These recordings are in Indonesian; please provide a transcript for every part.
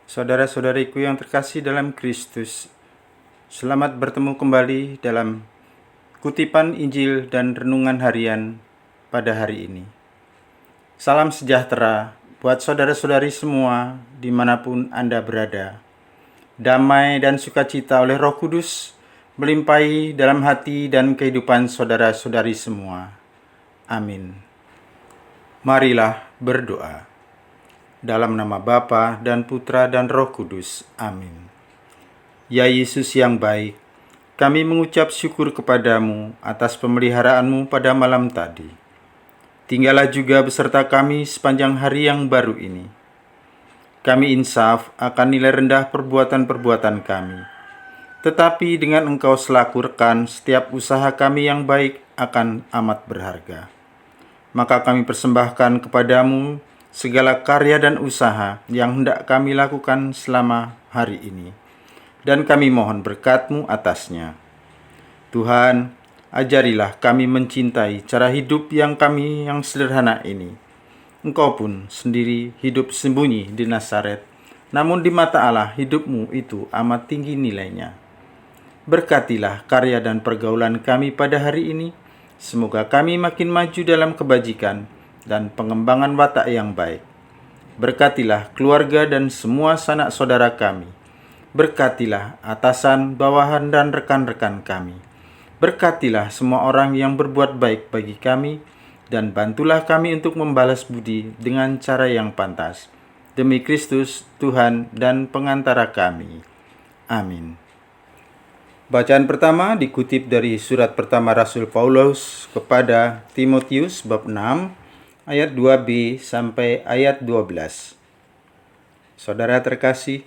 Saudara-saudariku yang terkasih dalam Kristus, selamat bertemu kembali dalam kutipan Injil dan renungan harian pada hari ini. Salam sejahtera buat saudara-saudari semua dimanapun Anda berada. Damai dan sukacita oleh Roh Kudus melimpahi dalam hati dan kehidupan saudara-saudari semua. Amin. Marilah berdoa. Dalam nama Bapa dan Putra dan Roh Kudus. Amin. Ya Yesus yang baik, kami mengucap syukur kepadamu atas pemeliharaanmu pada malam tadi. Tinggallah juga beserta kami sepanjang hari yang baru ini. Kami insaf akan nilai rendah perbuatan-perbuatan kami. Tetapi dengan Engkau selaku rekan, setiap usaha kami yang baik akan amat berharga. Maka kami persembahkan kepadamu segala karya dan usaha yang hendak kami lakukan selama hari ini. Dan kami mohon berkat-Mu atasnya. Tuhan, ajarilah kami mencintai cara hidup yang sederhana ini. Engkau pun sendiri hidup sembunyi di Nazaret, namun di mata Allah hidupmu itu amat tinggi nilainya. Berkatilah karya dan pergaulan kami pada hari ini. Semoga kami makin maju dalam kebajikan dan pengembangan watak yang baik. Berkatilah keluarga dan semua sanak saudara kami. Berkatilah atasan, bawahan, dan rekan-rekan kami. Berkatilah semua orang yang berbuat baik bagi kami, dan bantulah kami untuk membalas budi dengan cara yang pantas. Demi Kristus, Tuhan dan pengantara kami. Amin. Bacaan pertama dikutip dari surat pertama Rasul Paulus kepada Timotius bab 6 ayat 2b sampai ayat 12. Saudara terkasih,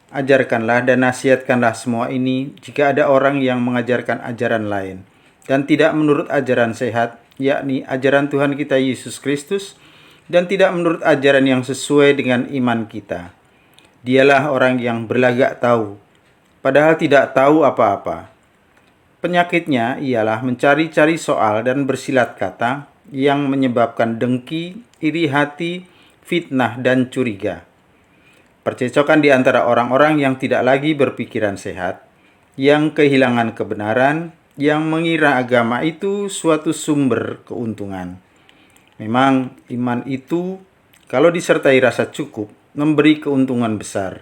ajarkanlah dan nasihatkanlah semua ini jika ada orang yang mengajarkan ajaran lain dan tidak menurut ajaran sehat, yakni ajaran Tuhan kita Yesus Kristus, dan tidak menurut ajaran yang sesuai dengan iman kita. Dialah orang yang berlagak tahu, padahal tidak tahu apa-apa. Penyakitnya ialah mencari-cari soal dan bersilat kata yang menyebabkan dengki, iri hati, fitnah, dan curiga. Percecokan di antara orang-orang yang tidak lagi berpikiran sehat, yang kehilangan kebenaran, yang mengira agama itu suatu sumber keuntungan. Memang iman itu, kalau disertai rasa cukup, memberi keuntungan besar.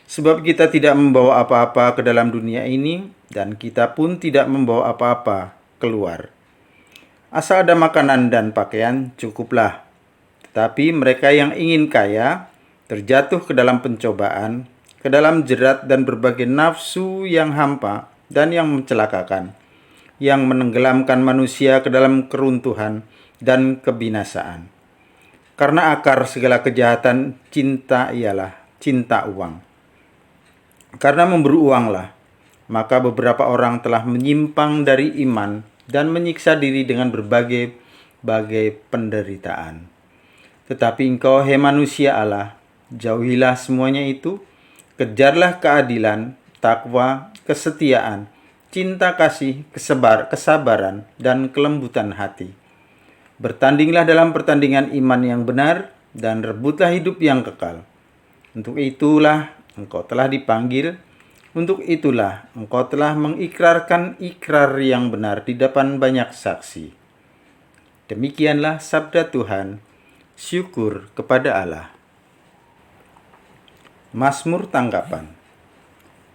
Sebab kita tidak membawa apa-apa ke dalam dunia ini, dan kita pun tidak membawa apa-apa keluar. Asal ada makanan dan pakaian, cukuplah. Tetapi mereka yang ingin kaya, terjatuh ke dalam pencobaan, ke dalam jerat dan berbagai nafsu yang hampa dan yang mencelakakan, yang menenggelamkan manusia ke dalam keruntuhan dan kebinasaan. Karena akar segala kejahatan cinta ialah cinta uang. Karena memburu uanglah, maka beberapa orang telah menyimpang dari iman dan menyiksa diri dengan berbagai penderitaan. Tetapi engkau, hai manusia Allah, jauhilah semuanya itu, kejarlah keadilan, takwa, kesetiaan, cinta kasih, kesabaran, dan kelembutan hati. Bertandinglah dalam pertandingan iman yang benar, dan rebutlah hidup yang kekal. Untuk itulah engkau telah dipanggil, untuk itulah engkau telah mengikrarkan ikrar yang benar di depan banyak saksi. Demikianlah sabda Tuhan. Syukur kepada Allah. Mazmur tanggapan.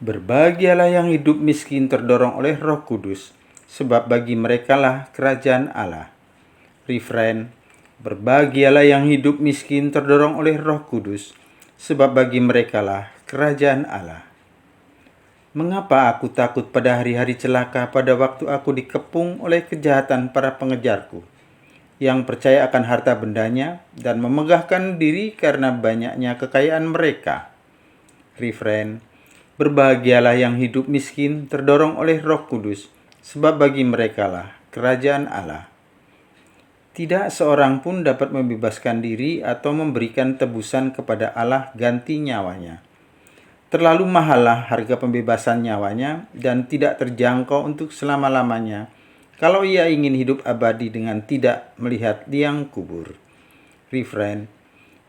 Berbahagialah yang hidup miskin terdorong oleh Roh Kudus, sebab bagi merekalah kerajaan Allah. Refrain. Berbahagialah yang hidup miskin terdorong oleh Roh Kudus, sebab bagi merekalah kerajaan Allah. Mengapa aku takut pada hari-hari celaka pada waktu aku dikepung oleh kejahatan para pengejarku, yang percaya akan harta bendanya dan memegahkan diri karena banyaknya kekayaan mereka? Refrain. Berbahagialah yang hidup miskin terdorong oleh Roh Kudus, sebab bagi merekalah kerajaan Allah. Tidak seorang pun dapat membebaskan diri atau memberikan tebusan kepada Allah ganti nyawanya. Terlalu mahallah harga pembebasan nyawanya dan tidak terjangkau untuk selama-lamanya kalau ia ingin hidup abadi dengan tidak melihat liang kubur. Refrain.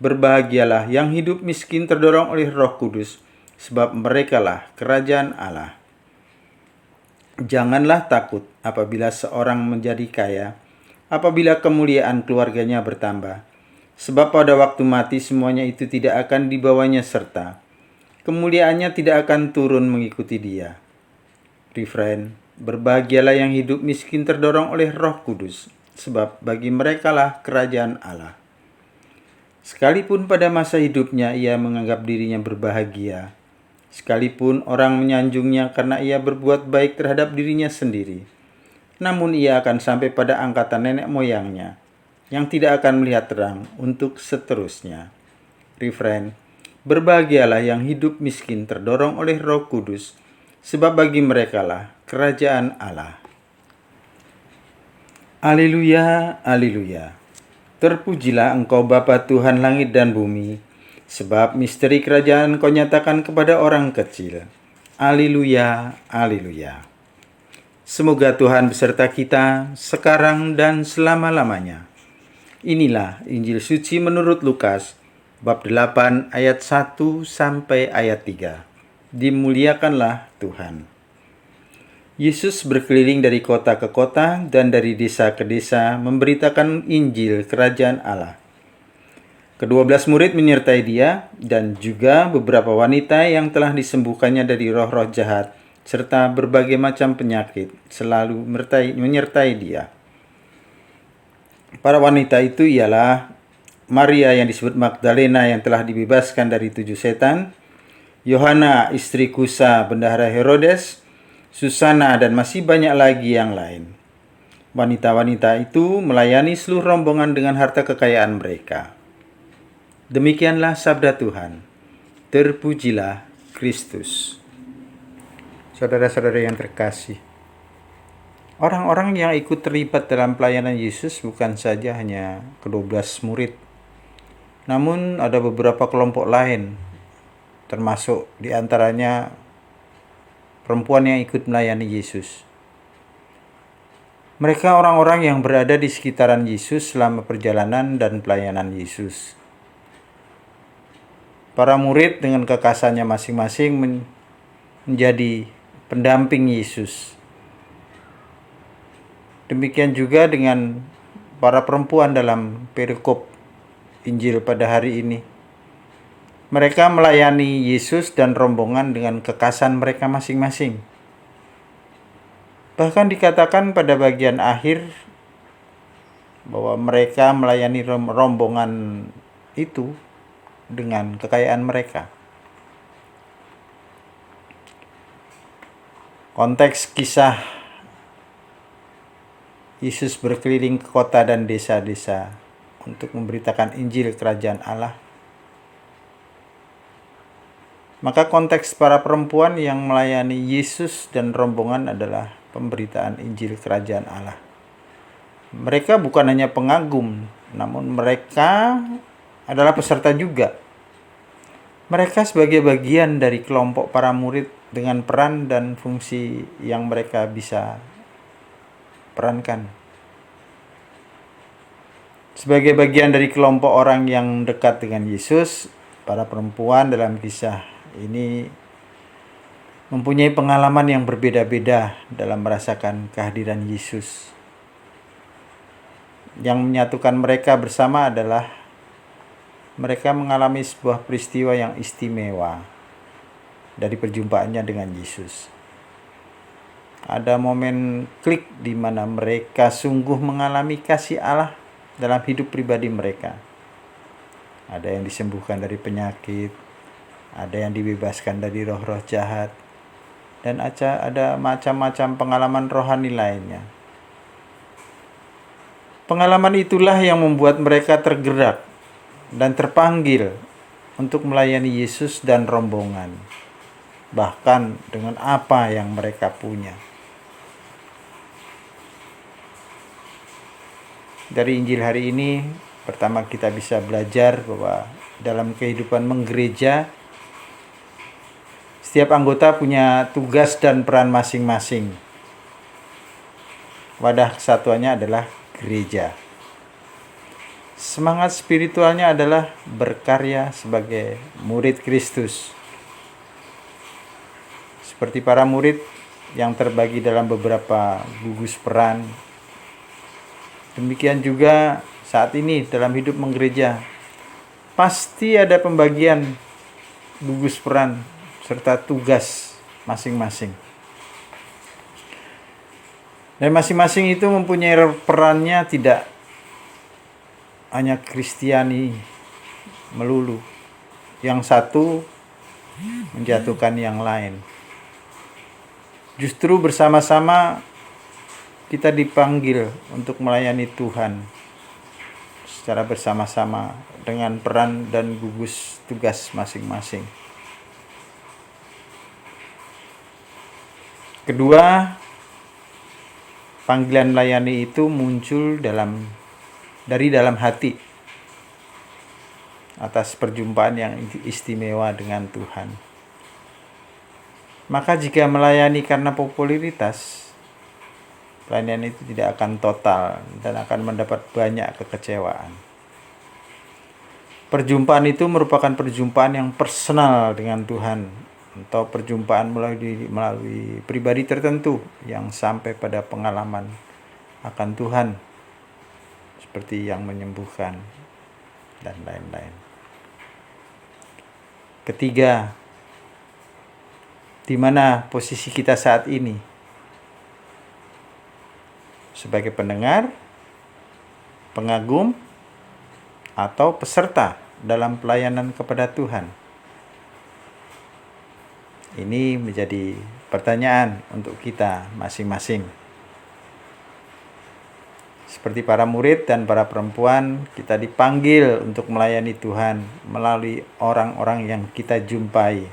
Berbahagialah yang hidup miskin terdorong oleh Roh Kudus, sebab merekalah kerajaan Allah. Janganlah takut apabila seorang menjadi kaya, apabila kemuliaan keluarganya bertambah. Sebab pada waktu mati semuanya itu tidak akan dibawanya serta kemuliaannya tidak akan turun mengikuti dia. Refrain, berbahagialah yang hidup miskin terdorong oleh Roh Kudus, sebab bagi merekalah kerajaan Allah. Sekalipun pada masa hidupnya ia menganggap dirinya berbahagia, sekalipun orang menyanjungnya karena ia berbuat baik terhadap dirinya sendiri, namun ia akan sampai pada angkatan nenek moyangnya, yang tidak akan melihat terang untuk seterusnya. Refrain, berbahagialah yang hidup miskin terdorong oleh Roh Kudus, sebab bagi merekalah kerajaan Allah. Haleluya, haleluya. Terpujilah Engkau Bapa Tuhan langit dan bumi, sebab misteri kerajaan Kau nyatakan kepada orang kecil. Haleluya, haleluya. Semoga Tuhan beserta kita sekarang dan selama-lamanya. Inilah Injil suci menurut Lukas, bab 8 ayat 1 sampai ayat 3. Dimuliakanlah Tuhan. Yesus berkeliling dari kota ke kota dan dari desa ke desa memberitakan Injil Kerajaan Allah. Ke-12 murid menyertai dia dan juga beberapa wanita yang telah disembuhkannya dari roh-roh jahat serta berbagai macam penyakit selalu menyertai dia. Para wanita itu ialah Maria yang disebut Magdalena yang telah dibebaskan dari 7 setan, Yohana istri Kusa bendahara Herodes, Susana, dan masih banyak lagi yang lain. Wanita-wanita itu melayani seluruh rombongan dengan harta kekayaan mereka. Demikianlah sabda Tuhan. Terpujilah Kristus. Saudara-saudara yang terkasih, orang-orang yang ikut terlibat dalam pelayanan Yesus bukan saja hanya ke-12 murid, namun ada beberapa kelompok lain, termasuk diantaranya perempuan yang ikut melayani Yesus. Mereka orang-orang yang berada di sekitaran Yesus selama perjalanan dan pelayanan Yesus. Para murid dengan kekasannya masing-masing menjadi pendamping Yesus. Demikian juga dengan para perempuan dalam perikop Injil pada hari ini. Mereka melayani Yesus dan rombongan dengan kekasan mereka masing-masing. Bahkan dikatakan pada bagian akhir bahwa mereka melayani rombongan itu dengan kekayaan mereka. Konteks kisah Yesus berkeliling ke kota dan desa-desa untuk memberitakan Injil Kerajaan Allah. Maka konteks para perempuan yang melayani Yesus dan rombongan adalah pemberitaan Injil Kerajaan Allah. Mereka bukan hanya pengagum, namun mereka adalah peserta juga. Mereka sebagai bagian dari kelompok para murid dengan peran dan fungsi yang mereka bisa perankan. Sebagai bagian dari kelompok orang yang dekat dengan Yesus, para perempuan dalam kisah ini mempunyai pengalaman yang berbeda-beda dalam merasakan kehadiran Yesus. Yang menyatukan mereka bersama adalah mereka mengalami sebuah peristiwa yang istimewa dari perjumpaannya dengan Yesus. Ada momen klik di mana mereka sungguh mengalami kasih Allah dalam hidup pribadi mereka. Ada yang disembuhkan dari penyakit, ada yang dibebaskan dari roh-roh jahat, dan ada macam-macam pengalaman rohani lainnya. Pengalaman itulah yang membuat mereka tergerak dan terpanggil untuk melayani Yesus dan rombongan, bahkan dengan apa yang mereka punya. Dari Injil hari ini, pertama kita bisa belajar bahwa dalam kehidupan menggereja, setiap anggota punya tugas dan peran masing-masing. Wadah kesatuannya adalah gereja. Semangat spiritualnya adalah berkarya sebagai murid Kristus. Seperti para murid yang terbagi dalam beberapa gugus peran. Demikian juga saat ini dalam hidup menggereja. Pasti ada pembagian gugus peran serta tugas masing-masing. Dan masing-masing itu mempunyai perannya, tidak hanya Kristiani melulu. Yang satu menjatuhkan yang lain. Justru bersama-sama kita dipanggil untuk melayani Tuhan secara bersama-sama dengan peran dan gugus tugas masing-masing. Kedua, panggilan melayani itu muncul dari dalam hati atas perjumpaan yang istimewa dengan Tuhan. Maka jika melayani karena popularitas, pelayanan itu tidak akan total dan akan mendapat banyak kekecewaan. Perjumpaan itu merupakan perjumpaan yang personal dengan Tuhan, atau perjumpaan melalui pribadi tertentu yang sampai pada pengalaman akan Tuhan, seperti yang menyembuhkan dan lain-lain. Ketiga, di mana posisi kita saat ini? Sebagai pendengar, pengagum, atau peserta dalam pelayanan kepada Tuhan? Ini menjadi pertanyaan untuk kita masing-masing. Seperti para murid dan para perempuan, kita dipanggil untuk melayani Tuhan melalui orang-orang yang kita jumpai.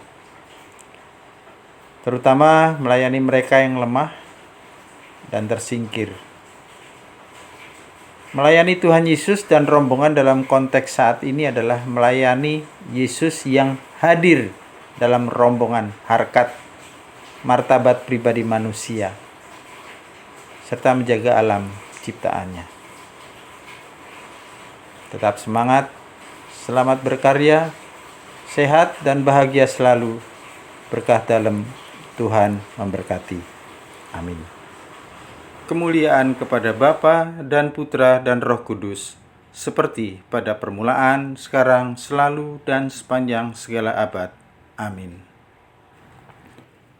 Terutama melayani mereka yang lemah dan tersingkir. Melayani Tuhan Yesus dan rombongan dalam konteks saat ini adalah melayani Yesus yang hadir dalam rombongan harkat martabat pribadi manusia, serta menjaga alam ciptaannya. Tetap semangat, selamat berkarya, sehat dan bahagia selalu. Berkah dalam Tuhan memberkati. Amin. Kemuliaan kepada Bapa dan Putra dan Roh Kudus, seperti pada permulaan, sekarang, selalu, dan sepanjang segala abad. Amin.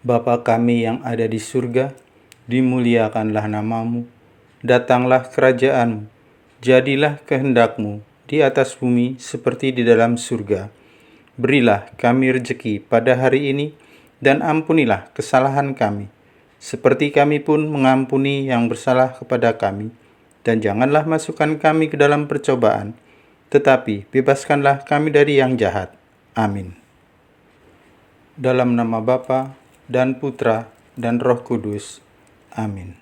Bapa kami yang ada di surga, dimuliakanlah namamu, datanglah kerajaan-mu, jadilah kehendak-mu di atas bumi seperti di dalam surga. Berilah kami rejeki pada hari ini, dan ampunilah kesalahan kami, seperti kami pun mengampuni yang bersalah kepada kami. Dan janganlah masukkan kami ke dalam percobaan, tetapi bebaskanlah kami dari yang jahat. Amin. Dalam nama Bapa dan Putra dan Roh Kudus. Amin.